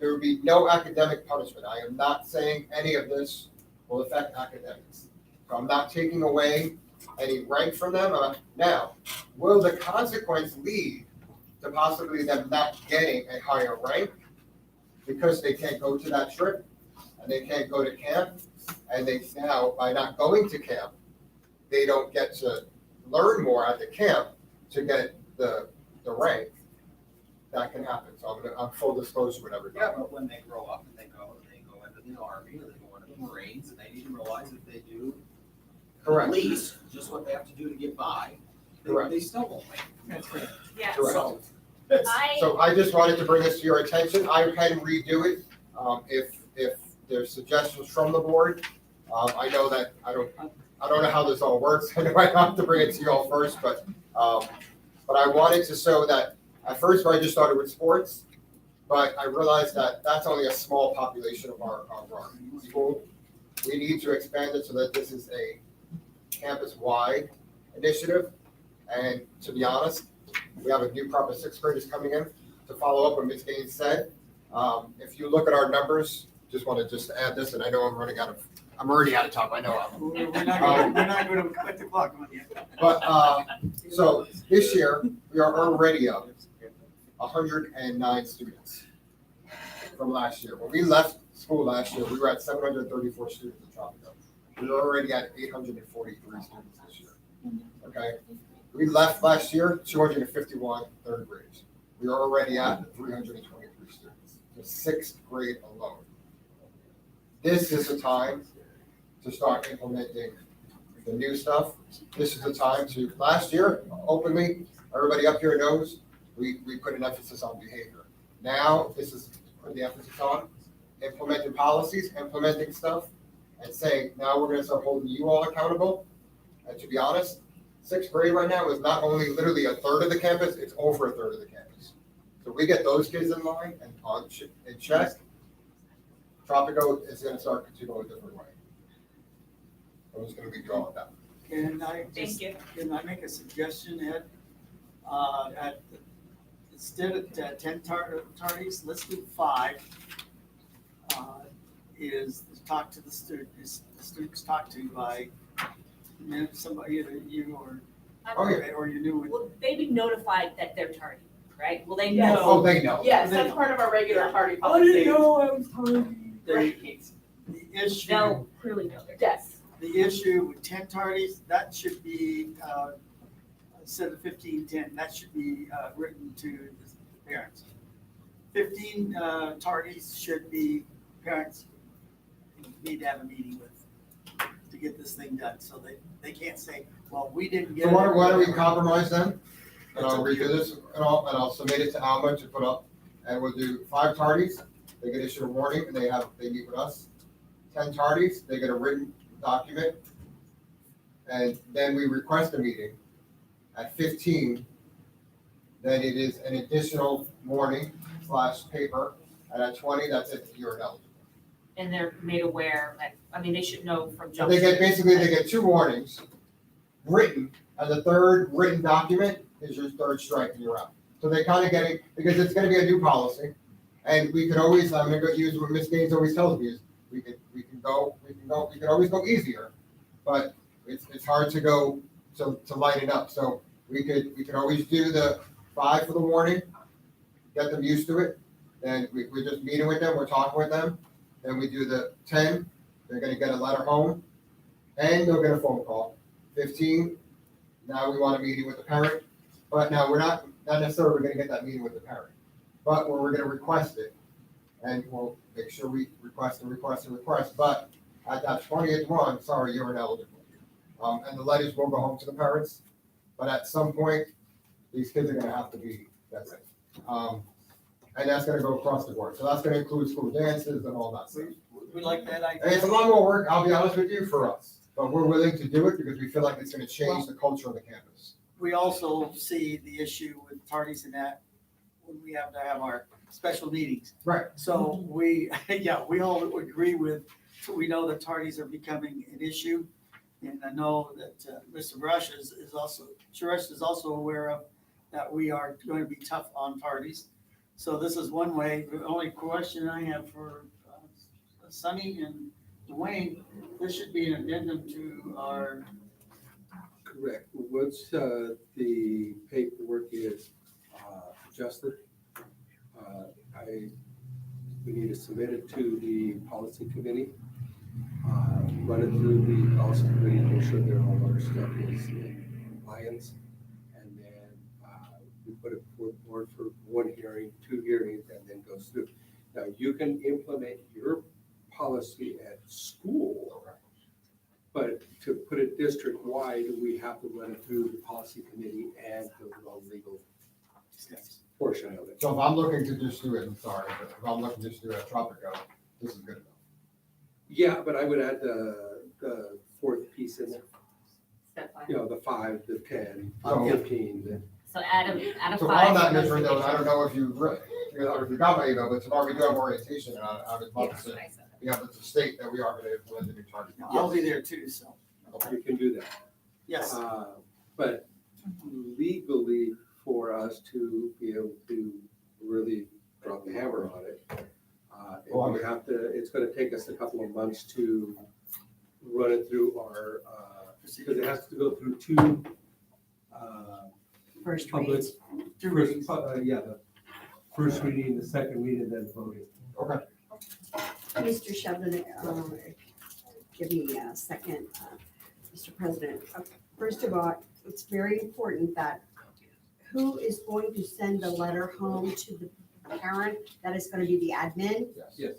There will be no academic punishment. I am not saying any of this will affect academics. So I'm not taking away any rank from them. Now, will the consequence lead to possibly them not getting a higher rank because they can't go to that trip and they can't go to camp, and they now, by not going to camp, they don't get to learn more at the camp to get the rank? That can happen. So I'm full disclosure with everybody. Yeah, but when they grow up and they go into the Army or they go into the Marines, and they need to realize if they do Correct. at least just what they have to do to get by, Correct. they still won't make it. That's correct. Yeah, Correct. so So I just wanted to bring this to your attention. I can redo it if there's suggestions from the board. I know that I don't know how this all works. I know I have to bring it to you all first, but I wanted to show that at first I just started with sports, but I realized that that's only a small population of our school. We need to expand it so that this is a campus-wide initiative. And to be honest, we have a new crop of 6th graders coming in to follow up what Ms. Gaines said. If you look at our numbers, just want to add this, and I know I'm already out of time, I know. We're not going to quit the clock on you. But, so this year, we are already up 109 students. from last year. When we left school last year, we were at 734 students in Tropico. We're already at 843 students this year. Okay? We left last year, 251 third graders. We are already at 323 students, the sixth grade alone. This is the time to start implementing the new stuff. This is the time to, last year, openly, everybody up here knows, we put an emphasis on behavior. Now, this is putting the emphasis on implementing policies, implementing stuff, and saying, now we're gonna start holding you all accountable. And to be honest, sixth grade right now is not only literally a third of the campus, it's over a third of the campus. So we get those kids in line and in check, Tropico is gonna start to go a different way. I'm just gonna be drawing that. Can I Thank just, you. can I make a suggestion, Ed? Instead of 10 tardies, let's do 5. Is talk to the students talk to by, somebody, either you or you knew. Will they be notified that they're tardy, right? Will they Yes. Oh, know? they know. Yes, that's part of our regular tardy I policy. didn't know I was tardy. Right. The issue. They'll clearly know they're tardy. Yes, The issue with 10 tardies, that should be, instead of 15-10, that should be written to the parents. 15 tardies should be parents need to have a meeting with to get this thing done. So they can't say, well, we didn't get So it. why don't we compromise them? And I'll redo this and I'll submit it to Alma to put up. And we'll do 5 tardies, they get issued a warning and they meet with us. 10 tardies, they get a written document. And then we request a meeting. At 15, then it is an additional warning / paper. And at 20, that's it, you're eligible. And they're made aware that, I mean, they should know from So jump. they get 2 warnings written, and the third written document is your third strike and you're out. So they kind of get it, because it's gonna be a new policy. And we could always, I'm gonna go use what Ms. Gaines always tells me is, we can always go easier, but it's hard to go to lighten up. So we could always do the 5 for the warning, get them used to it. Then we're just meeting with them, we're talking with them. Then we do the 10, they're gonna get a letter home, and they'll get a phone call. 15, now we want a meeting with the parent, but now we're not necessarily gonna get that meeting with the parent. But we're gonna request it, and we'll make sure we request, but at that 20th one, sorry, you're ineligible. And the letters will go home to the parents, but at some point, these kids are gonna have to be, that's it. And that's gonna go across the board, so that's gonna include school dances and all that stuff. We like that idea. And it's a lot more work, I'll be honest with you, for us, but we're willing to do it because we feel like it's gonna change the culture on the campus. We also see the issue with tardies and that when we have to have our special meetings. Right. So we all agree with, so we know that tardies are becoming an issue. And I know that Mr. Rush is also aware of that we are going to be tough on tardies. So this is one way. The only question I have for Sunny and Dwayne, this should be an addendum to our. Correct. Once the paperwork is adjusted, we need to submit it to the policy committee, run it through the policy committee, make sure that all our stuff is in compliance, and then we put it forward for 1 hearing, 2 hearings, and then goes through. Now, you can implement your policy at school, but to put it district-wide, we have to run it through the policy committee and the legal portion of it. So if I'm looking to just do it, I'm sorry, but if I'm looking to just do it at Tropico, this is good enough. Yeah, but I would add the 4th piece in there, Step 5. the 5, the 10, So- 15. So add a So 5. on that, Ms. Rendon, I don't know if you got my email, but tomorrow we do have orientation, and I would love to be able to state that we are gonna implement the new target. I'll be there too, so, You can do that. yes. But legally, for us to be able to really drop the hammer on it, we have to, it's gonna take us a couple of months to run it through our, because it has to go through 2 First public. reads. First, the first reading, the second reading, then voting. Okay. Mr. Shevlin, give me a second, Mr. President. First of all, it's very important that who is going to send the letter home to the parent? That is gonna be the admin? Yes.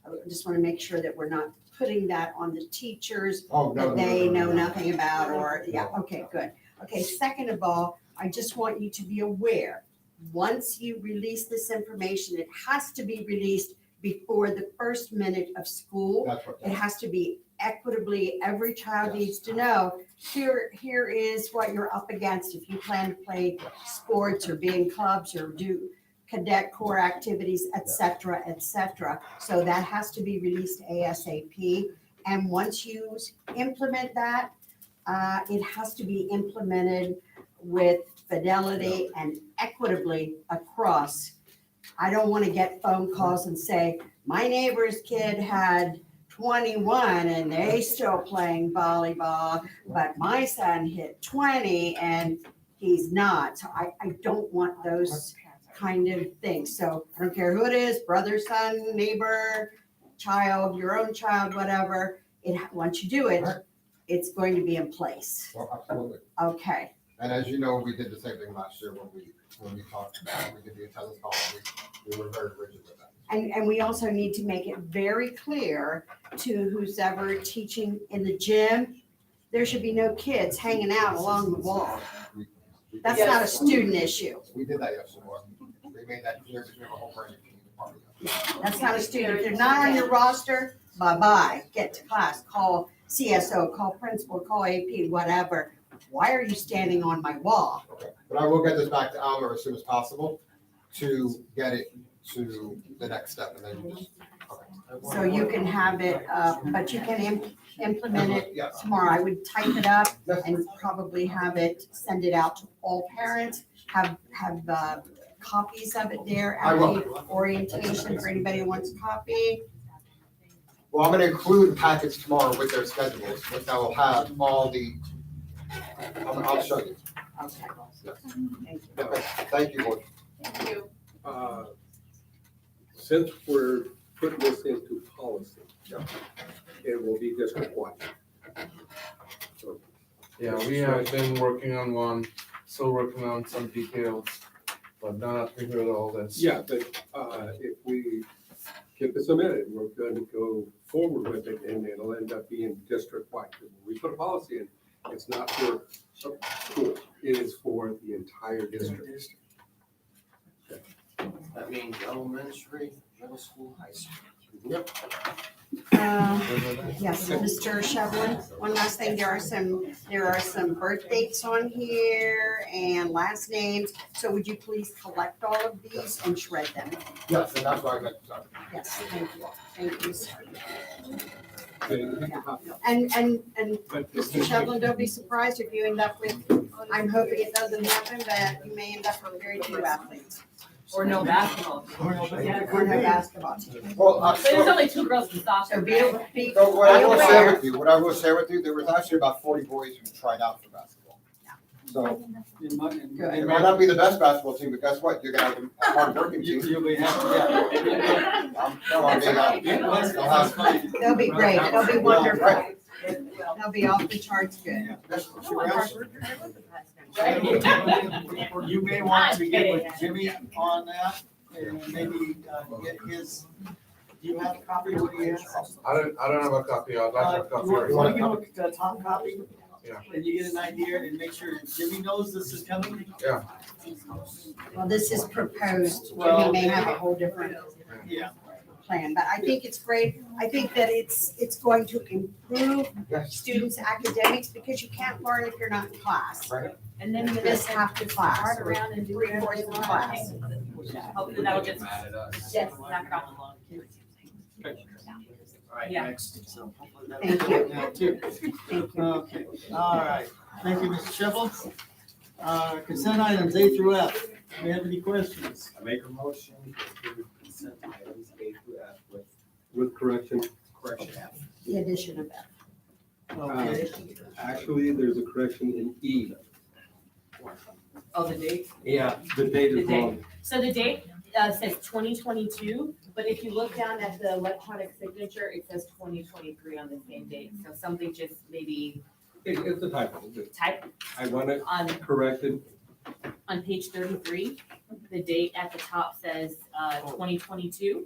I just wanna make sure that we're not putting that on the teachers Oh, no, that no, they no, no, know no. nothing about, or, yeah, okay, good. Okay, second of all, I just want you to be aware, once you release this information, it has to be released before the first minute of school. That's what. It has to be equitably, every child needs to know, here is what you're up against if you plan to play sports or be in clubs or do cadet corps activities, et cetera, et cetera. So that has to be released ASAP. And once you implement that, it has to be implemented with fidelity and equitably across. I don't want to get phone calls and say, my neighbor's kid had 21 and they still playing volleyball, but my son hit 20 and he's not. So I don't want those kind of things. So I don't care who it is, brother, son, neighbor, child, your own child, whatever. Once you do it, it's going to be in place. Well, absolutely. Okay, And as you know, we did the same thing last year when we talked about, we did the attendance policy. We were very rigid with that. and we also need to make it very clear to who's ever teaching in the gym, there should be no kids hanging out along the wall. That's not a student issue. We did that yesterday. We made that clear between the whole brand new department. That's not a student. If they're not on your roster, bye-bye. Get to class, call CSO, call principal, call AP, whatever. Why are you standing on my wall? Okay. But I will get this back to Almer as soon as possible to get it to the next step and then you just. So you can have it, but you can implement it Yes. tomorrow. I would type it up and probably have it, send it out to all parents, have copies of it there I at will. the orientation for anybody who wants a copy. Well, I'm gonna include packets tomorrow with their schedules, which I will have all the, I'll show you. Okay. Yes. Thank you. Okay. Thank you, board. Thank you. Since we're putting this into policy, it will be district-wide. So, Yeah, we have been working on one, still working on some details, but now that we heard all this. yeah, but if we get this amended, we're going to go forward with it, and it'll end up being district-wide. When we put a policy in, it's not for a school, it is for the entire district. That means elementary, middle school, high school. Yep. Yes, Mr. Shevlin, one last thing, there are some birth dates on here and last names. So would you please collect all of these and shred them? Yes, and that's why I got this up. Yes, thank you, sir. Okay, And Mr. Shevlin, don't be surprised if you end up with, I'm hoping it doesn't happen, but you may end up with very few athletes. Or no basketball. Or no basketball team. Well, But there's only 2 girls in soccer. So be so what I will share aware. with you, there was actually about 40 boys who tried out for basketball. So It might- it might not be the best basketball team, but guess what? You're gonna have a hard working team. You'll be happy, yeah. No, I mean, they'll have- They'll be great, they'll be wonderful. They'll be off the charts good. You may want to get with Jimmy on that and maybe get his, do you have a copy of what he has? I don't have a copy, I'd like a copy. You want to give him a top copy? Yeah. And you get an idea and make sure Jimmy knows this is coming? Yeah. Well, this is proposed, Well- we may have a whole different Yeah. plan, but I think it's great. I think that it's going to improve Yes. students' academics because you can't learn if you're not in class. Right. And then you This half the class, start or around and do 3/4 of the class. Hopefully that'll just, Mad at us. yes, knock it off. All right, Yeah. next. So hopefully Thank that'll you. help now too. Thank you. Okay, all right. Thank you, Mr. Sheffield. Consent items A through F. Do we have any questions? I make a motion to approve consent items A through F with correction. correction F. The addition of that. Okay. Actually, there's a correction in E. Oh, the date? Yeah, the date The is date. wrong. So the date, says 2022, but if you look down at the electronic signature, it says 2023 on the same date. So something just maybe It's a typo. type I want it on corrected. page 33, the date at the top says 2022.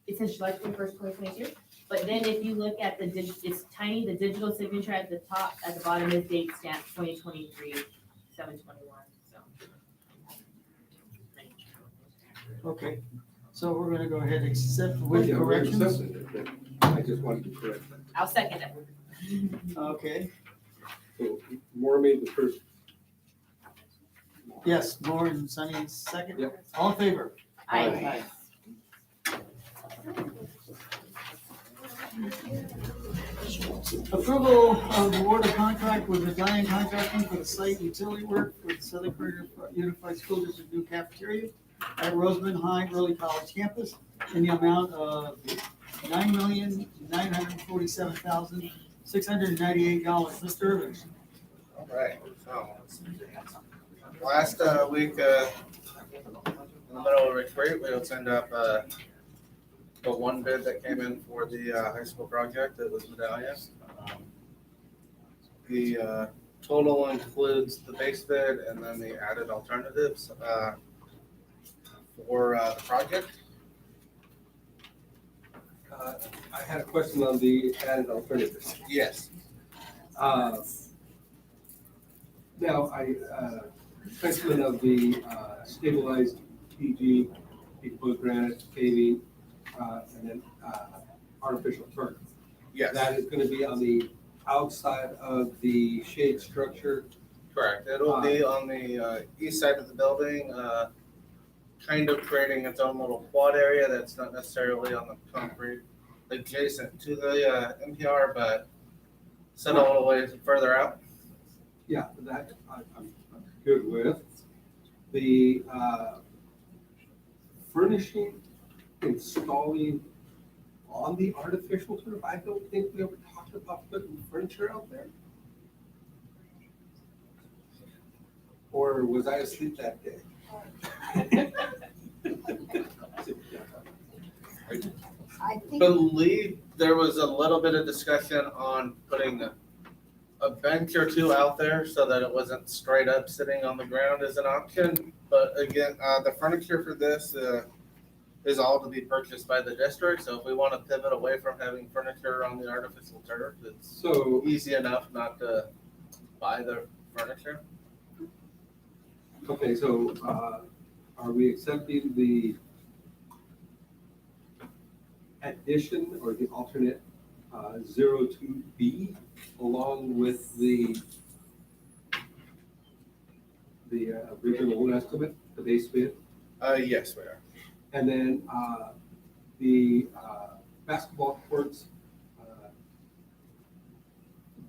It says July 21st, 2022. But then if you look at it's tiny, the digital signature at the top, at the bottom is date stamp 2023, 7/21. So Okay, so we're gonna go ahead and accept with Yeah, we're corrections. accepting it, but I just wanted to correct that. I'll second it. Okay, So Maura made the first. yes, Moore and Sunny second. Yep. All in favor? Aye. Approval of award of contract with Medallion Contracting for the site utility work for the Southern Prairie Unified School District new cafeteria at Roseman High Early College campus in the amount of $9,947,698. Mr. Irvin. All right, so, last week, in the middle of retreat, we opened up the one bid that came in for the high school project. It was Medallion. The total includes the base bid and then the added alternatives for the project. I had a question on the added alternatives. Yes. Now, placement of the stabilized PG, people granite, paving, and then artificial turf. Yes. That is gonna be on the outside of the shade structure. Correct. It'll be on the east side of the building, kind of creating its own little quad area that's not necessarily on the concrete adjacent to the NPR, but set a little ways further out. Yeah, that I'm good with. The furnishing, installing on the artificial turf, I don't think we ever talked about putting furniture out there. Or was I asleep that day? I think, Believe there was a little bit of discussion on putting a bench or two out there so that it wasn't straight up sitting on the ground as an option. But again, the furniture for this is all to be purchased by the district. So if we want to pivot away from having furniture on the artificial turf, it's So, easy enough not to buy the furniture. okay, so are we accepting the addition or the alternate 02B along with the original estimate, the base bid? Yes, we are. And then the basketball courts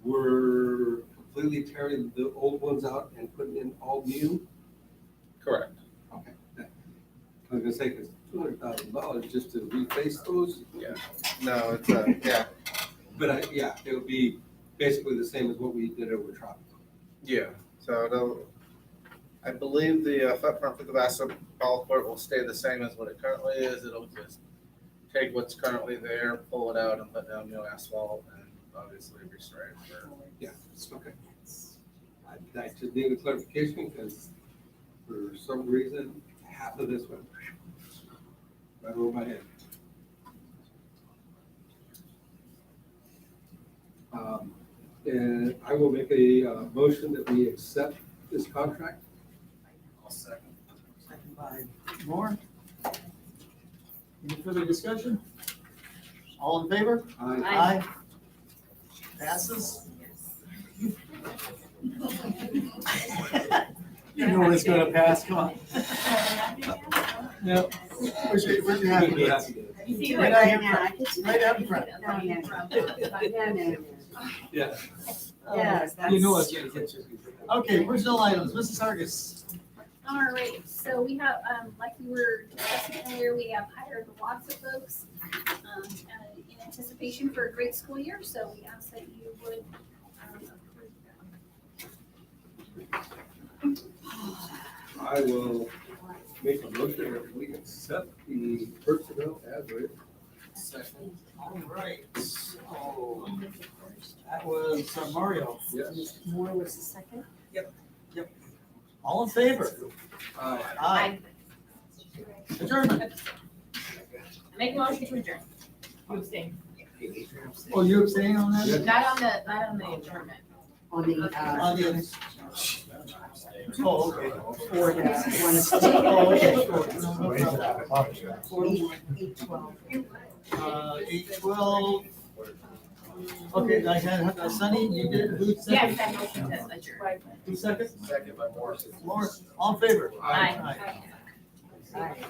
were completely tearing the old ones out and putting in all new? Correct. Okay. I was gonna say, because $200,000 just to replace those, Yeah. No, it's yeah. but yeah, it would be basically the same as what we did over Tropical. Yeah, so I believe the footprint for the basketball court will stay the same as what it currently is. It'll just take what's currently there, pull it out and put down new asphalt and obviously restraight it for. Yeah, okay. I just needed clarification because for some reason, half of this went right over my head. And I will make a motion that we accept this contract. I'll second. Second by Moore. Any further discussion? All in favor? Aye. Passes. You know it's gonna pass, come on. No, where's your happy dance? you see Right it out right here now. front. I could see Right it. out in front. No, no. Yeah. Yes, that's. You know it's gonna get you. Okay, personal items, Mrs. Hargis. All right, so we have, like we were discussing earlier, we have hired lots of folks in anticipation for a great school year, so we ask that you would approve them. I will make a motion that we accept the personnel as written. Second. All right, so that was Mario. Yes. Moore was the second. All in favor? Aye. Adjournment. Make a motion to adjourn. You abstain. Oh, you abstaining on that? Not on the adjournment. On the, On the- Oh, okay. for the one of Oh, okay. No problem. 8:12. 8:12. Okay, I had Sunny, you did, who second? Yes, that motion to adjourn. Who second? Second by Morrison. Laura, all in favor? Aye. Aye.